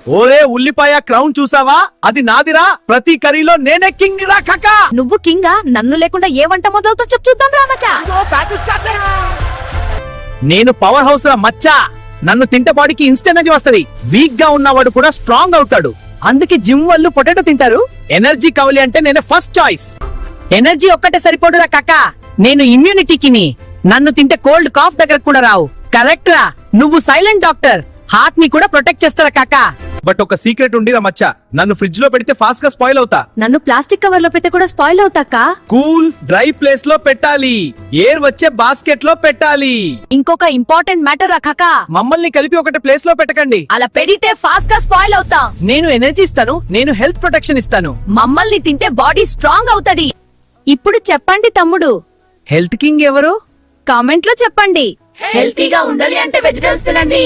ఓరే ఉల్లిపాయ క్రౌన్ చూసావా? అది నాదిరా. ప్రతి కర్రీలో నేనే కింగ్ రా కాకా. నువ్వు కింగా? నన్ను లేకుండా ఏ వంట మొదలవుతో చెప్పు చూద్దాం రా మచ్చా. నేను పవర్ హౌస్ రా మచ్చా. నన్ను తింటే బాడీకి ఇన్స్టెంట్ ఎనర్జీ వస్తది. వీక్ గా ఉన్నవాడు కూడా స్ట్రాంగ్ అవుతాడు. అందుకే జిమ్ వాళ్ళు పొటాటో తింటారు. ఎనర్జీ కావాలి అంటే నేనే ఫస్ట్ చాయిస్. ఎనర్జీ ఒక్కటే సరిపోడురా కాకా. నేను ఇమ్యూనిటీకిని. నన్ను తింటే కోల్డ్ కాఫ్ దగ్గర కూడా రావు. కరెక్ట్ రా. నువ్వు సైలెంట్ డాక్టర్. హార్ట్ ని కూడా ప్రొటెక్ట్ చేస్తారా కాకా. బట్ ఒక సీక్రెట్ ఉండిరా మచ్చా. నన్ను ఫ్రిడ్జ్ లో పెడితే ఫాస్ట్ గా స్పాయిల్ అవుతా. నన్ను ప్లాస్టిక్ కవర్ లో పెడితే కూడా స్పాయిల్ అవుతాకా. కూల్ డ్రై ప్లేస్ లో పెట్టాలి. ఎయిర్ వచ్చే బాస్కెట్ లో పెట్టాలి. ఇంకొక ఇంపార్టెంట్ మ్యాటర్ రా కాకా. మమ్మల్ని కలిపి ఒకటి ప్లేస్ లో పెట్టకండి. అలా పెడితే ఫాస్ట్ గా స్పాయిల్ అవుతాం. నేను ఎనర్జీ ఇస్తాను. నేను హెల్త్ ప్రొటెక్షన్ ఇస్తాను. మమ్మల్ని తింటే బాడీ స్ట్రాంగ్ అవుతాది. ఇప్పుడు చెప్పండి తమ్ముడు, హెల్త్ కింగ్ ఎవరు? కామెంట్ లో చెప్పండి. హెల్తీగా ఉండాలి అంటే వెజిటేబుల్స్ తినండి.